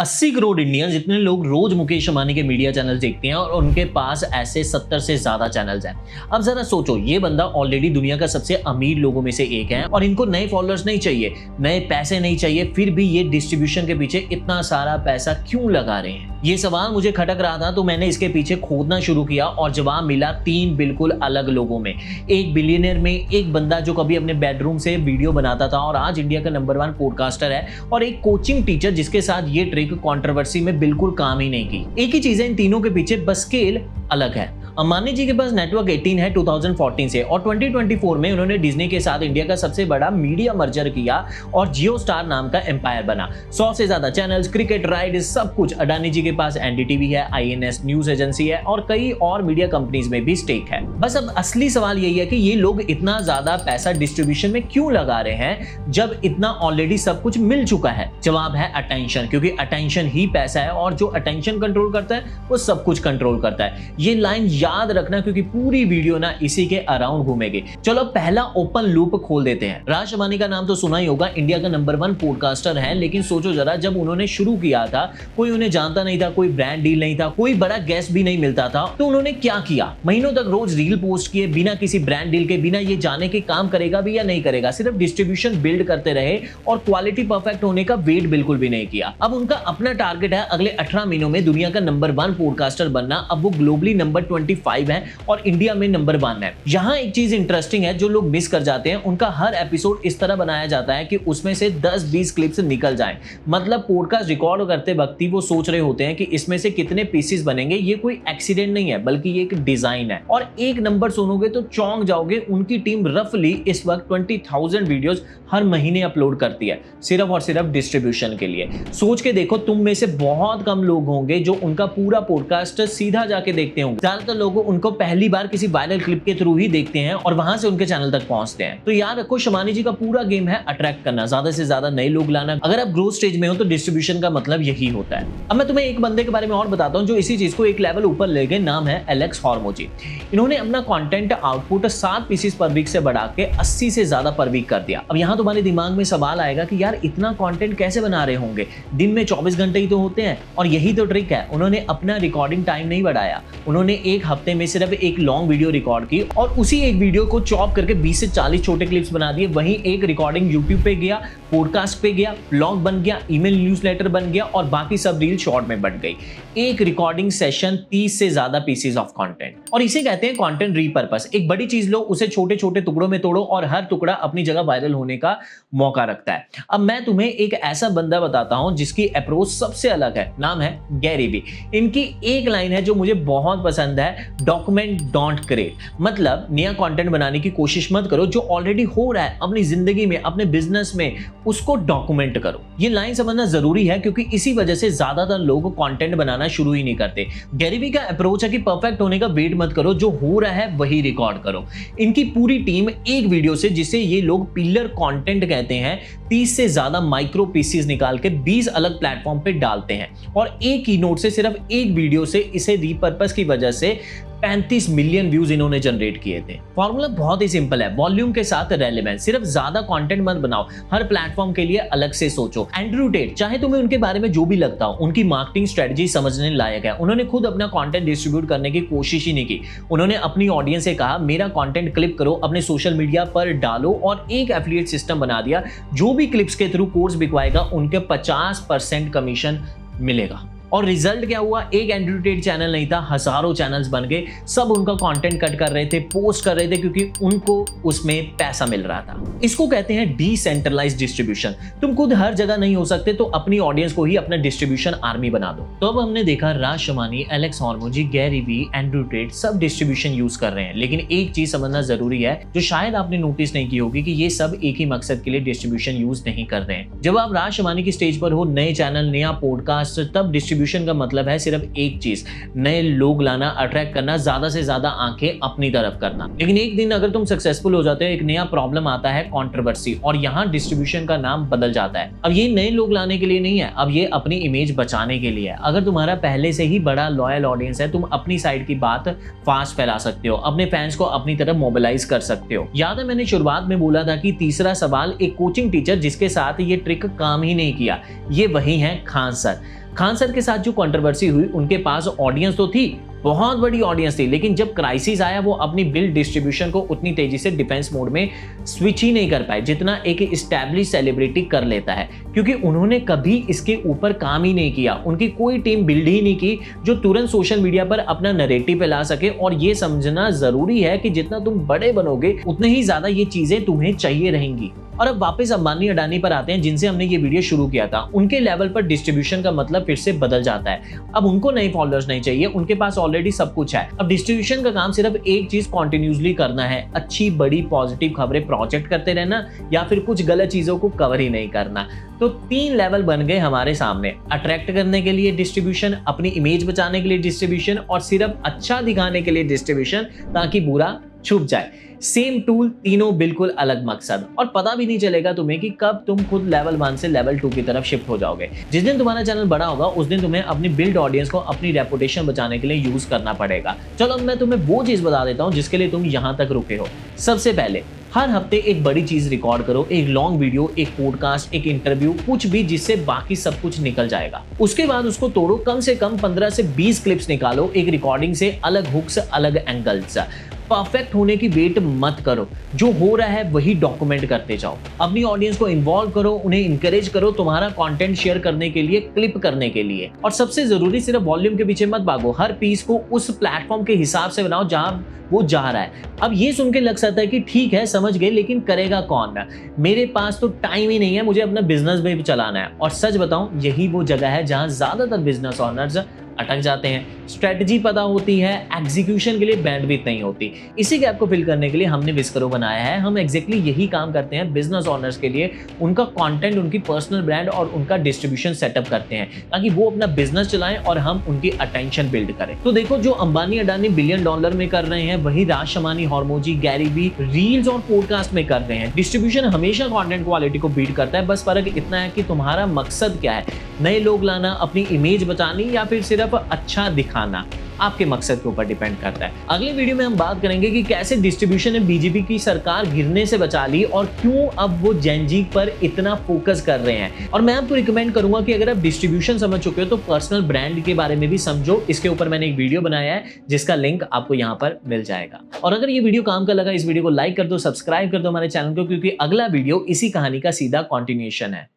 80 crore Indians जितने लोग रोज मुकेश अंबानी के मीडिया चैनल देखते हैं और उनके पास ऐसे 70 से ज्यादा चैनल्स हैं। अब जरा सोचो, ये बंदा ऑलरेडी दुनिया का सबसे अमीर लोगों में से एक है और इनको नए फॉलोअर्स नहीं चाहिए, नए पैसे नहीं चाहिए, फिर भी ये डिस्ट्रीब्यूशन के पीछे इतना सारा पैसा क्यों लगा रहे हैं? ये सवाल मुझे खटक रहा था तो मैंने इसके पीछे खोदना शुरू किया और जवाब मिला 3 बिल्कुल अलग लोगों में। एक बिलियनियर में, एक बंदा जो कभी अपने बेडरूम से वीडियो बनाता था और आज इंडिया का नंबर 1 पॉडकास्टर है, और एक कोचिंग टीचर जिसके साथ ये ट्रिक कंट्रोवर्सी में बिल्कुल काम ही नहीं की। एक ही चीज है इन तीनों के पीछे, बस स्केल अलग है। अंबानी जी के पास नेटवर्क 18 है 2014 से, और 2024 में उन्होंने डिज्नी के साथ इंडिया का सबसे बड़ा मीडिया मर्जर किया और जियो स्टार नाम का एम्पायर बना। 100 से ज्यादा चैनल्स, क्रिकेट राइट्स, सब कुछ। अडानी जी के पास एनडीटीवी है, आईएनएस न्यूज एजेंसी है और कई और मीडिया कंपनीज में भी स्टेक है। बस अब असली सवाल यही है कि ये लोग इतना ज्यादा पैसा डिस्ट्रीब्यूशन में क्यों लगा रहे हैं जब इतना ऑलरेडी सब कुछ मिल चुका है? जवाब है अटेंशन, क्योंकि अटेंशन ही पैसा है और जो अटेंशन कंट्रोल करता है वो सब कुछ कंट्रोल करता है। ये लाइन याद रखना, क्योंकि पूरी वीडियो ना इसी के अराउंड घूमेगी। चलो पहला ओपन लूप खोल देते हैं। राज अंबानी का नाम तो सुना ही होगा, इंडिया का नंबर 1 पॉडकास्टर है, लेकिन सोचो जरा, जब उन्होंने शुरू किया था कोई उन्हें जानता नहीं था, कोई ब्रांड डील नहीं था, कोई बड़ा गेस्ट भी नहीं मिलता था, तो उन्होंने क्या किया? महीनों तक रोज रील पोस्ट किए बिना किसी ब्रांड डील के, बिना ये जाने के काम करेगा भी या नहीं करेगा, सिर्फ डिस्ट्रीब्यूशन बिल्ड करते रहे और क्वालिटी परफेक्ट होने का वेट बिल्कुल भी नहीं किया। अब उनका अपना टारगेट है अगले 18 महीनों में दुनिया का नंबर 1 पॉडकास्टर बनना। अब वो ग्लोबली नंबर 25 है और इंडिया में नंबर 1 है। यहाँ एक चीज इंटरेस्टिंग है जो लोग मिस कर जाते हैं, उनका हर एपिसोड इस तरह बनाया जाता है कि उसमें से 10-20 क्लिप्स निकल जाएं। मतलब पॉडकास्ट रिकॉर्ड करते वक्त ही वो सोच रहे होते हैं कि इसमें से कितने पीसेस बनेंगे। ये कोई एक्सीडेंट नहीं है, बल्कि ये एक डिजाइन है। और एक नंबर सुनोगे तो चौंक जाओगे, उनकी टीम रफली इस वक्त 20,000 वीडियोस हर महीने अपलोड करती है, सिर्फ और सिर्फ डिस्ट्रीब्यूशन के लिए। सोच के देखो, तुम में से बहुत कम लोग होंगे जो उनका पूरा पॉडकास्ट सीधा जाके देखते होंगे। ज्यादातर लोग उनको पहली बार किसी वायरल क्लिप के थ्रू ही देखते हैं और वहां से उनके चैनल तक पहुंचते हैं। तो याद रखो, अंबानी जी का पूरा गेम है अट्रैक्ट करना, ज्यादा से ज्यादा नए लोग लाना। अगर आप ग्रोथ स्टेज में हो तो डिस्ट्रीब्यूशन का मतलब यही होता है। अब मैं तुम्हें एक बंदे के बारे में और बताता हूं जो इसी चीज को एक लेवल ऊपर ले गए। नाम है एलेक्स हॉर्मोजी। इन्होंने अपना कंटेंट आउटपुट 7 पीसेस पर वीक से बढ़ा के 80 से ज्यादा पर वीक कर दिया। अब यहां तुम्हारे दिमाग में सवाल आएगा कि यार इतना कंटेंट कैसे बना रहे होंगे? दिन में 24 घंटे ही तो होते हैं। और यही तो ट्रिक है, उन्होंने अपना रिकॉर्डिंग टाइम नहीं बढ़ाया। उन्होंने एक हफ्ते में सिर्फ एक लॉन्ग वीडियो रिकॉर्ड की और उसी एक वीडियो को चॉप करके 20 से 40 छोटे क्लिप्स बना दिए। वहीं एक रिकॉर्डिंग यूट्यूब पे गया, पॉडकास्ट पे गया, ब्लॉग बन गया, ईमेल न्यूज़लेटर बन गया और बाकी सब रील शॉर्ट में बट गई। एक रिकॉर्डिंग सेशन 30 से ज्यादा पीसेस ऑफ कंटेंट, और इसे कहते हैं कंटेंट रीपर्पस। एक बड़ी चीज लो, उसे छोटे छोटे टुकड़ों में तोड़ो और हर टुकड़ा अपनी जगह वायरल होने का मौका रखता है। अब मैं तुम्हें एक ऐसा बंदा बताता हूं जिसकी अप्रोच सबसे अलग है। नाम है गैरी वी। इनकी एक लाइन है जो मुझे बहुत पसंद है, डॉक्यूमेंट डोंट क्रिएट। मतलब नया कंटेंट बनाने की कोशिश मत करो, जो ऑलरेडी हो रहा है अपनी जिंदगी में, अपने बिजनेस में, उसको डॉक्यूमेंट करो। ये लाइन समझना जरूरी है, क्योंकि इसी वजह से ज्यादातर लोग कंटेंट बनाना शुरू ही नहीं करते। गैरी वी का अप्रोच है कि परफेक्ट होने का वेट मत करो, जो हो रहा है वही रिकॉर्ड करो। इनकी पूरी टीम एक वीडियो से, जिसे ये लोग पिलर कंटेंट कहते हैं, 30 से ज्यादा माइक्रो पीसेस निकाल के 20 अलग प्लेटफॉर्म पे डालते हैं और एक की नोट से, सिर्फ एक वीडियो से, इसे रीपर्पस की वजह से 35 मिलियन व्यूज इन्होंने जनरेट किए थे। फॉर्मूला बहुत ही सिंपल है, वॉल्यूम के साथ रेलेवेंस। सिर्फ ज्यादा कंटेंट मत बनाओ, हर प्लेटफॉर्म के लिए अलग से सोचो। एंड्रयू टेट, चाहे तुम्हें उनके बारे में जो भी लगता हो, उनकी मार्केटिंग स्ट्रेटजी समझने लायक है। उन्होंने खुद अपना कंटेंट डिस्ट्रीब्यूट करने की कोशिश ही नहीं की। उन्होंने अपनी ऑडियंस से कहा, मेरा कंटेंट क्लिप करो, अपने सोशल मीडिया पर डालो, और एक एफिलिएट सिस्टम बना दिया। जो भी क्लिप्स के थ्रू कोर्स बिकवाएगा उनके 50% कमीशन मिलेगा। और रिजल्ट क्या हुआ? एक एंड्रयू टेट चैनल नहीं था, हजारों चैनल्स बन गए। सब उनका कंटेंट कट कर रहे थे, पोस्ट कर रहे थे, क्योंकि उनको उसमें पैसा मिल रहा था। इसको कहते हैं डिसेंट्रलाइज्ड डिस्ट्रीब्यूशन। तुम खुद हर जगह नहीं हो सकते, तो अपनी ऑडियंस को ही अपना डिस्ट्रीब्यूशन आर्मी बना दो। तो अब हमने देखा Raj Ambani, Alex Hormozi, Gary Vee, Andrew Tate सब डिस्ट्रीब्यूशन यूज कर रहे हैं। लेकिन एक चीज समझना जरूरी है, जो शायद आपने नोटिस नहीं की होगी, कि ये सब एक ही मकसद के लिए डिस्ट्रीब्यूशन यूज नहीं कर रहे हैं। जब आप राज अंबानी की स्टेज पर हो, नए चैनल, नया पॉडकास्ट, तब डिस्ट्रीब्यूशन का मतलब है सिर्फ एक चीज, नए लोग लाना, अट्रैक्ट करना, ज्यादा से ज्यादा आंखें अपनी तरफ करना। लेकिन एक दिन अगर तुम सक्सेसफुल हो जाते हो, एक नया प्रॉब्लम आता है, कंट्रोवर्सी, और यहाँ डिस्ट्रीब्यूशन का नाम बदल जाता है। अब ये नए लोग लाने के लिए नहीं है, अब ये अपनी इमेज बचाने के लिए है। अगर तुम्हारा पहले से ही बड़ा लॉयल ऑडियंस है, तुम अपनी साइड की बात फास्ट फैला सकते हो, अपने फैंस को अपनी तरफ मोबिलाइज कर सकते हो। याद है मैंने शुरुआत में बोला था कि तीसरा सवाल, एक कोचिंग टीचर जिसके साथ ये ट्रिक काम ही नहीं किया, ये वही है खान सर। खान सर के साथ जो कंट्रोवर्सी हुई, उनके पास ऑडियंस तो थी, बहुत बड़ी ऑडियंस थी, लेकिन जब क्राइसिस आया वो अपनी बिल डिस्ट्रीब्यूशन को उतनी तेजी से डिफेंस मोड में स्विच ही नहीं कर पाए जितना एक एस्टैब्लिश सेलिब्रिटी कर लेता है, क्योंकि उन्होंने कभी इसके ऊपर काम ही नहीं किया। उनकी कोई टीम बिल्ड ही नहीं की जो तुरंत सोशल मीडिया पर अपना नैरेटिव फैला सके। और ये समझना जरूरी है कि जितना तुम बड़े बनोगे उतने ही ज्यादा ये चीजें तुम्हें चाहिए रहेंगी। और अब वापस अंबानी अडानी पर आते हैं, जिनसे हमने ये वीडियो शुरू किया था। उनके लेवल पर डिस्ट्रीब्यूशन का मतलब फिर से बदल जाता है। अब उनको नए फॉलोअर्स नहीं चाहिए, उनके पास ऑलरेडी सब कुछ है। अब डिस्ट्रीब्यूशन का काम सिर्फ एक चीज कॉन्टिन्यूसली करना है, अच्छी बड़ी पॉजिटिव खबरें प्रोजेक्ट करते रहना, या फिर कुछ गलत चीजों को कवर ही नहीं करना। तो 3 लेवल बन गए हमारे सामने, अट्रैक्ट करने के लिए डिस्ट्रीब्यूशन, अपनी इमेज बचाने के लिए डिस्ट्रीब्यूशन, और सिर्फ अच्छा दिखाने के लिए डिस्ट्रीब्यूशन ताकि बुरा छुप जाए। सेम टूल, तीनों बिल्कुल अलग मकसद, और पता भी नहीं चलेगा तुम्हें कि कब तुम खुद लेवल 1 से लेवल 2 की तरफ शिफ्ट हो जाओगे। जिस दिन तुम्हारा चैनल बड़ा होगा उस दिन तुम्हें अपनी बिल्ड ऑडियंस को अपनी रेपुटेशन बचाने के लिए यूज करना पड़ेगा। चलो मैं तुम्हें वो चीज बता देता हूँ जिसके लिए तुम यहाँ तक रुके हो। सबसे पहले, हर हफ्ते एक बड़ी चीज रिकॉर्ड करो, एक लॉन्ग वीडियो, एक पॉडकास्ट, एक इंटरव्यू, कुछ भी जिससे बाकी सब कुछ निकल जाएगा। उसके बाद उसको तोड़ो, कम से कम 15 से 20 क्लिप्स निकालो, एक रिकॉर्डिंग से अलग हुक्स, अलग एंगल्स। परफेक्ट होने की वेट मत करो, जो हो रहा है वही डॉक्यूमेंट करते जाओ। अपनी ऑडियंस को इन्वॉल्व करो, उन्हें इंकरेज करो तुम्हारा कंटेंट शेयर करने के लिए, क्लिप करने के लिए। और सबसे जरूरी, सिर्फ वॉल्यूम के पीछे मत भागो, हर पीस को उस प्लेटफॉर्म के हिसाब से बनाओ जहां वो जा रहा है। अब ये सुन के लग सकता है कि ठीक है समझ गए, लेकिन करेगा कौन? मेरे पास तो टाइम ही नहीं है, मुझे अपना बिजनेस भी चलाना है। और सच बताऊं, यही वो जगह है जहां ज्यादातर बिजनेस ओनर्स अटक जाते हैं। स्ट्रेटजी पता होती है, एग्जीक्यूशन के लिए बैंडविड्थ नहीं होती। इसी गैप को फिल करने के लिए हमने विस्करो बनाया है। हम एग्जैक्टली यही काम करते हैं बिजनेस ओनर्स के लिए, उनका कंटेंट, उनकी पर्सनल ब्रांड और उनका डिस्ट्रीब्यूशन सेटअप करते हैं ताकि वो अपना बिजनेस चलाएं और हम उनकी अटेंशन बिल्ड करें। तो देखो, जो अंबानी अडानी बिलियन डॉलर में कर रहे हैं, वही राज शमानी, हॉर्मोजी, गैरी वी रील्स और पॉडकास्ट में कर रहे हैं। डिस्ट्रीब्यूशन हमेशा कंटेंट क्वालिटी को बीट करता है, बस फर्क इतना है कि तुम्हारा मकसद क्या है, नए लोग लाना, अपनी इमेज बचानी, या फिर सिर्फ अच्छा दिखाना। आपके मकसद के ऊपर डिपेंड करता है। अगले वीडियो में हम बात करेंगे कि कैसे डिस्ट्रीब्यूशन ने बीजेपी की सरकार गिरने से बचा ली और क्यों अब वो जेनजी पर इतना फोकस कर रहे हैं। और मैं आपको रिकमेंड करूंगा कि अगर आप डिस्ट्रीब्यूशन समझ चुके हो तो पर्सनल ब्रांड के बारे में भी समझो। इसके ऊपर मैंने एक वीडियो बनाया है जिसका लिंक आपको यहाँ पर मिल जाएगा। और अगर ये वीडियो काम का लगा, इस वीडियो को लाइक कर दो, सब्सक्राइब कर दो हमारे चैनल को, क्योंकि अगला वीडियो इसी कहानी का सीधा कॉन्टिन्यूएशन है।